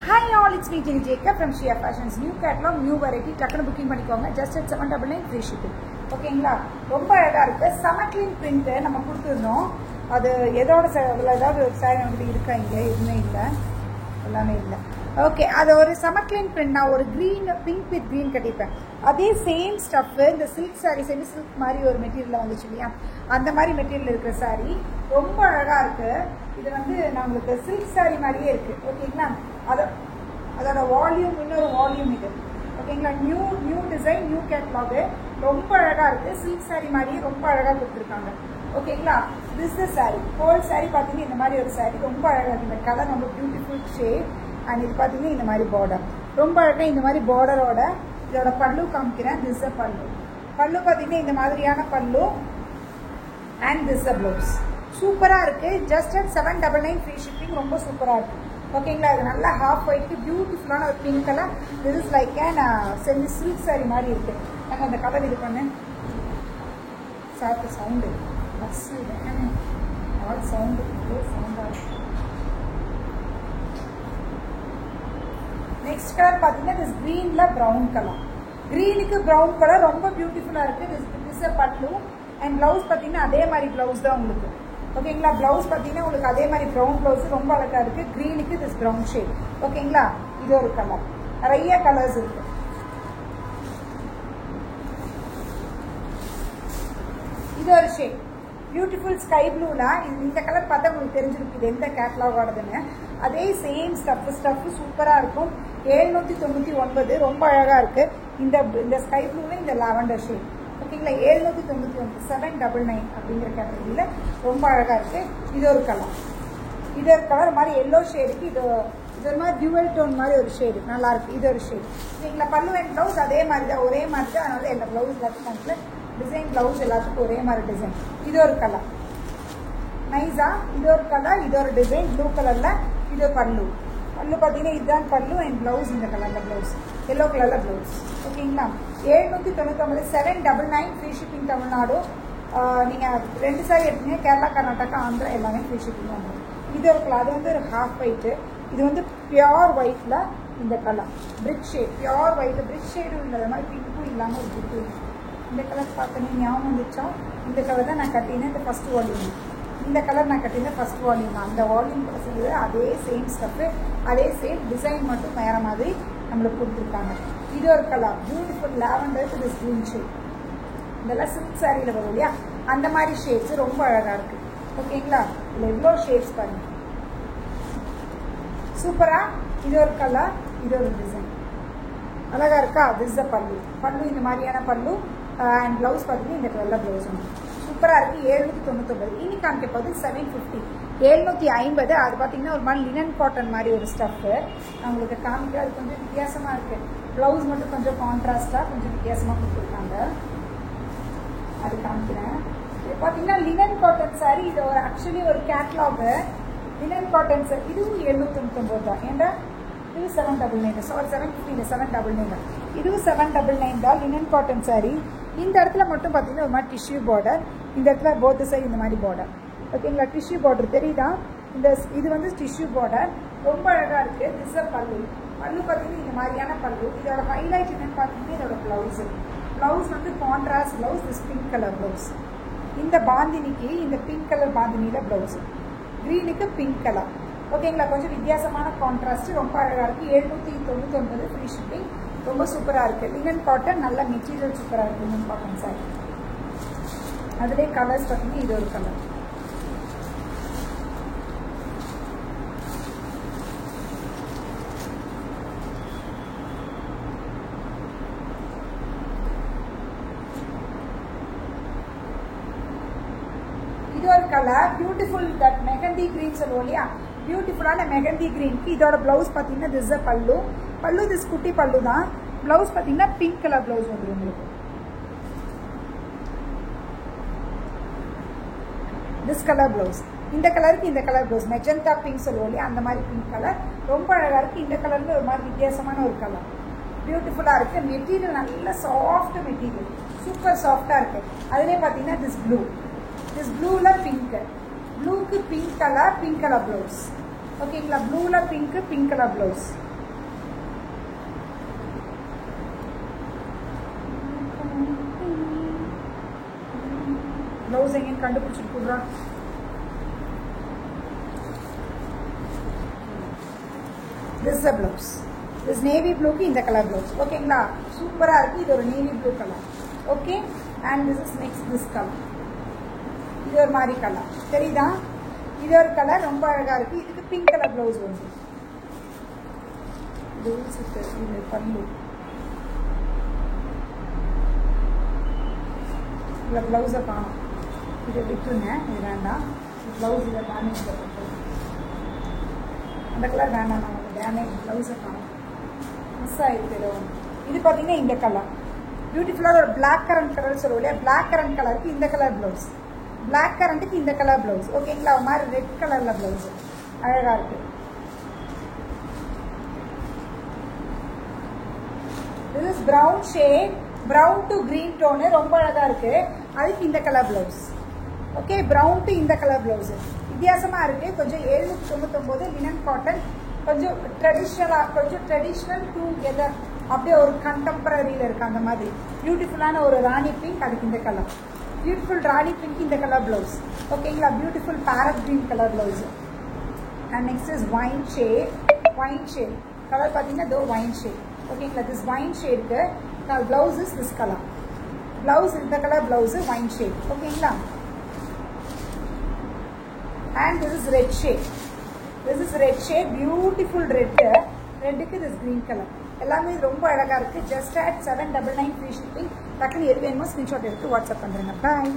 Hi all, it's me Jenny Jacob from Shia Fashions. New catalog, new variety. டக்குனு booking பண்ணிக்கோங்க. Just at 799 free shipping. ஓகேங்களா? ரொம்ப அழகா இருக்கு. Summer clean print நம்ம கொடுத்துருந்தோம். அது எதோட ஏதாவது ஒரு சாரி நமக்கு இருக்கா இங்க? எதுவுமே இல்லை, எல்லாமே இல்லை. ஓகே, அது ஒரு சம்மர் கிளீன் பிரிண்ட். நான் ஒரு க்ரீன் பிங்க் வித் க்ரீன் கட்டிப்பேன். அதே சேம் ஸ்டஃப் இந்த சில்க் சாரீ, செமி சில்க் மாதிரி ஒரு மெட்டீரியல் வந்துச்சு இல்லையா, அந்த மாதிரி மெட்டீரியல் இருக்கிற சாரீ ரொம்ப அழகாக இருக்குது. இது வந்து நம்மளுக்கு சில்க் சாரீ மாதிரியே இருக்குது. ஓகேங்களா? அதோட வால்யூம் இன்னொரு வால்யூம் இது. ஓகேங்களா? நியூ டிசைன், நியூ கேட்லாகு, ரொம்ப அழகாக இருக்குது. சில்க் சாரீ மாதிரியே ரொம்ப அழகாக கொடுத்துருக்காங்க. ஓகேங்களா? This the sari, whole sari பார்த்தீங்கன்னா இந்த மாதிரி ஒரு சாரீ ரொம்ப அழகாக இருக்குது. இந்த கலர் ரொம்ப பியூட்டிஃபுல் ஷேட். அண்ட் இது பார்த்தீங்கன்னா இந்த மாதிரி பார்டர் ரொம்ப அழகாக, இந்த மாதிரி பார்டரோட இதோட பல்லு காமிக்கிறேன். திஸ் பல்லு பார்த்தீங்கன்னா இந்த மாதிரியான பல்லு. அண்ட் திஸ் ப்ளவுஸ் சூப்பராக இருக்குது. Just at 799 free shipping. ரொம்ப சூப்பராக இருக்குது. ஓகேங்களா? இது நல்லா ஹாஃப் ஒயிட்க்கு பியூட்டிஃபுல்லான ஒரு pink colour. This is like and semi silk sorry மாதிரி இருக்குது. நாங்கள் அந்த கலர் இது பண்ணேன். சாப்பிட்டு சவுண்டு பஸ்ஸு ஆல் சவுண்டாக இருக்குது. நெக்ஸ்ட் கலர் பார்த்தீங்கன்னா திஸ் க்ரீனில் ப்ரௌன் கலர். க்ரீனுக்கு ப்ரௌன் கலர் ரொம்ப பியூட்டிஃபுல்லாக இருக்குது. திஸ் பல்லு. அண்ட் ப்ளவுஸ் பார்த்தீங்கன்னா அதே மாதிரி ப்ளவுஸ் தான் உங்களுக்கு. ஓகேங்களா? ப்ளவுஸ் பார்த்தீங்கன்னா உங்களுக்கு அதே மாதிரி ப்ரௌன் ப்ளவுஸ் ரொம்ப அழகாக இருக்குது. க்ரீனுக்கு திஸ் ப்ரௌன் ஷேட். ஓகேங்களா? இது ஒரு கலர். நிறைய கலர்ஸ் இருக்கு. இது ஒரு ஷேட் பியூட்டிஃபுல் ஸ்கை ப்ளூலாம். இந்த கலர் பார்த்தா உங்களுக்கு தெரிஞ்சிருக்கு இது எந்த கேட்லாகோடதுன்னு. அதே சேம் ஸ்டஃப் சூப்பராக இருக்கும். 799 ரொம்ப அழகாக இருக்குது. இந்த ஸ்கை ப்ளூவில் இந்த லாவெண்டர் ஷேட். ஓகேங்களா? 799 799 அப்படிங்கிற கேட்டகரியில் ரொம்ப அழகாக இருக்குது. இது ஒரு கலர் மாதிரி எல்லோ ஷேடுக்கு இது ஒரு மாதிரி டியூவல் டோன் மாதிரி ஒரு ஷேடு நல்லாயிருக்கு. இது ஒரு ஷேடு. ஓகேங்களா? பல்லு அண்ட் ப்ளவுஸ் அதே மாதிரி தான், ஒரே மாதிரி தான். அதனால எல்லா ப்ளவுஸ் எல்லாத்துக்கும் டிசைன் ப்ளவுஸ் எல்லாத்துக்கும் ஒரே மாதிரி டிசைன். இது ஒரு கலர் நைஸா. இது ஒரு கலர், இது ஒரு டிசைன் ப்ளூ கலரில். இது பல்லு பார்த்தீங்கன்னா இதுதான் பல்லு. அண்ட் ப்ளவுஸ் இந்த கலரில் ப்ளவுஸ், எல்லோ கலரில் ப்ளவுஸ். ஓகேங்களா? 799 799 ஃப்ரீ ஷிப்பிங் தமிழ்நாடு. நீங்கள் 2 சாரி எடுத்தீங்க, கேரளா, கர்நாடகா, ஆந்திரா எல்லாமே ஃப்ரீ ஷிப்பிங் வந்துடும். இது ஒரு கலர். அது வந்து ஒரு ஹாஃப் ஒயிட்டு. இது வந்து பியோர் ஒயிட்டில் இந்த கலர் பிரிக் ஷேட். பியோர் ஒயிட்டு பிரிக் ஷேடும் இல்லாத மாதிரி பிங்க்கும் இல்லாமல் ஒரு பிரிக்கு. இந்த கலர் பார்த்தீங்கன்னா ஞாபகம் வந்துச்சா? இந்த கலர் தான் நான் கட்டினேன். இந்த ஃபஸ்ட் வால்யூம். இந்த கலர் நான் கட்டினேன் ஃபஸ்ட் வால்யூம். அந்த வால்யூம் செய்யுது அதே சேம் ஸ்டஃப்பு, அதே சேம் டிசைன் மட்டும் வேறு மாதிரி நம்மளுக்கு கொடுத்துருக்காங்க. இது ஒரு colour beautiful lavender this green shade. இதெல்லாம் சில்க் சாரியில் வரும் இல்லையா, அந்த மாதிரி ஷேட்ஸ் ரொம்ப அழகாக இருக்குது. ஓகேங்களா? இதில் எவ்வளோ ஷேட்ஸ் பாருங்கள், சூப்பராக. இது ஒரு கலர், இது ஒரு டிசைன் அழகாக இருக்கா? திஸ் பல்லு இந்த மாதிரியான பல்லு. அண்ட் ப்ளவுஸ் பார்த்தீங்கன்னா இந்த கலரில் ப்ளவுஸ் வந்து சூப்பராக இருக்குது. 799. இன்னைக்கு காமிக்க போது 750 750. அது பார்த்தீங்கன்னா ஒரு மாதிரி லினன் காட்டன் மாதிரி ஒரு ஸ்டஃப்பு அவங்களுக்கு காமிக்க. அது கொஞ்சம் வித்தியாசமாக இருக்குது. ப்ளவுஸ் மட்டும் கொஞ்சம் கான்ட்ராஸ்டாக கொஞ்சம் வித்தியாசமாக கொடுத்துருக்காங்க. அது காமிக்கிறேன். இது பார்த்தீங்கன்னா லினன் காட்டன் சாரி. இது ஒரு ஆக்சுவலி ஒரு கேட்லாகு லினன் காட்டன் சாரி. இதுவும் 799 தான். ஏன்டா இது 799. சாரி 750 799. இதுவும் 799 தான். Linen cotton sorry. இந்த இடத்துல மட்டும் பார்த்தீங்கன்னா ஒரு மாதிரி டிஷ்யூ பார்டர். இந்த இடத்துல போத்து சைடு இந்த மாதிரி பார்டர். ஓகேங்களா? டிஷ்யூ பார்டர் தெரியுதா? இது வந்து டிஷ்யூ பார்டர் ரொம்ப அழகாக இருக்குது. திஸ் பல்லு பார்த்தீங்கன்னா இந்த மாதிரியான பல்லு. இதோட ஹைலைட் என்னன்னு பார்த்தீங்கன்னா இதோட ப்ளவுஸ் வந்து contrast blouse. This pink colour blouse. இந்த பாந்தினிக்கு இந்த பிங்க் கலர் பாந்தினியில் ப்ளவுஸ். க்ரீனுக்கு பிங்க் கலர். ஓகேங்களா? கொஞ்சம் வித்தியாசமான கான்ட்ராஸ்ட் ரொம்ப அழகாக இருக்குது. 799 ஃப்ரீ ஷிப்பிங். ரொம்ப சூப்பராக இருக்குது. லினன் காட்டன் நல்ல மெட்டீரியல் சூப்பராக இருக்குது. Linen cotton sorry. அதுலேயே கலர்ஸ் பார்த்தீங்கன்னா இது ஒரு கலர். இது ஒரு colour beautiful. That mehndi green சொல்லுவோம் இல்லையா, பியூட்டிஃபுல்லான மெஹந்தி கிரீனுக்கு இதோட ப்ளவுஸ் பார்த்தீங்கன்னா திஸ் பல்லு திஸ் குட்டி பல்லு தான். ப்ளவுஸ் பார்த்தீங்கன்னா பிங்க் கலர் ப்ளவுஸ் வந்துடும் உங்களுக்கு. This colour blouse. இந்த கலருக்கு இந்த கலர் ப்ளவுஸ் மெஜந்தா பிங்க் சொல்லுவோம் இல்லையா, அந்த மாதிரி பிங்க் கலர் ரொம்ப அழகாக இருக்குது. இந்த கலரில் ஒரு மாதிரி வித்தியாசமான ஒரு கலர் பியூட்டிஃபுல்லாக இருக்குது. மெட்டீரியல் நல்ல சாஃப்ட் மெட்டீரியல், சூப்பர் சாஃப்டாக இருக்குது. அதுலேயே பார்த்தீங்கன்னா திஸ் ப்ளூவில் பிங்க். ப்ளூக்கு பிங்க் கலர் ப்ளவுஸ். ஓகேங்களா? ப்ளூவில் பிங்க் கலர் ப்ளவுஸ். ப்ளவுஸ் எங்கேன்னு கண்டுபிடிச்சிட்டு கொடுறா. This is a blouse. This navy blue க்கு இந்த கலர் blouse. ஓகேங்களா, சூப்பரா இருக்கு. இது ஒரு navy blue colour. Okay, and this is next this color. இது ஒரு மாதிரி கலர் தெரியுதா? இது ஒரு கலர் ரொம்ப அழகா இருக்கு. இதுக்கு பிங்க் கலர் blouse வந்து இது பல்லு. இந்த blouse காணும். இதை விட்டுருங்க, இது வேண்டாம். blouse இதை டேமேஜ் பண்ணி அந்த கலர் வேண்டாம். நமக்கு டேமேஜ் ப்ளவுஸை காணும், மிஸ் ஆகிருக்கு. இது பார்த்தீங்கன்னா இந்த கலர் பியூட்டிஃபுல்லாக ஒரு பிளாக் கரண்ட் கலர் சொல்லுவோம் இல்லையா, பிளாக் கரண்ட் கலருக்கு இந்த கலர் ப்ளவுஸ், பிளாக் கரண்ட்டுக்கு இந்த கலர் ப்ளவுஸ். ஓகேங்களா, ஒரு மாதிரி ரெட் கலரில் ப்ளவுஸு அழகாக இருக்கு. This is brown shade, brown to green tone, ரொம்ப அழகாக இருக்கு. அதுக்கு இந்த colour blouse. Okay, brown to இந்த கலர் ப்ளவுஸு வித்தியாசமாக இருக்குது. கொஞ்சம் 799 லினன் காட்டன், கொஞ்சம் ட்ரெடிஷ்னலாக, கொஞ்சம் ட்ரெடிஷ்னல் டுகெதர், அப்படியே ஒரு கண்டெம்பரரியில் இருக்குது அந்த மாதிரி. பியூட்டிஃபுல்லான ஒரு ராணி பிங்க், அதுக்கு இந்த கலர். பியூட்டிஃபுல் ராணி பிங்க், இந்த கலர் ப்ளவுஸ். ஓகேங்களா, beautiful parrot green colour blouse. And next is wine shade. Wine shade colour பார்த்தீங்கன்னா இதோ வைன் ஷேட். ஓகேங்களா, திஸ் வைன் ஷேடுக்கு blouse is this colour. Blouse இந்த கலர் ப்ளவுஸு வைன் ஷேட். ஓகேங்களா, and this is red shade. This is red shade, beautiful red. ரெட்டுக்கு this green color. எல்லாமே ரொம்ப அழகா இருக்கு. just at 799 free shipping. டக்குனு எது வேணுமோ ஸ்கிரீன்ஷாட் எடுத்து வாட்ஸ்அப் பண்ணுறேங்க. பாய்.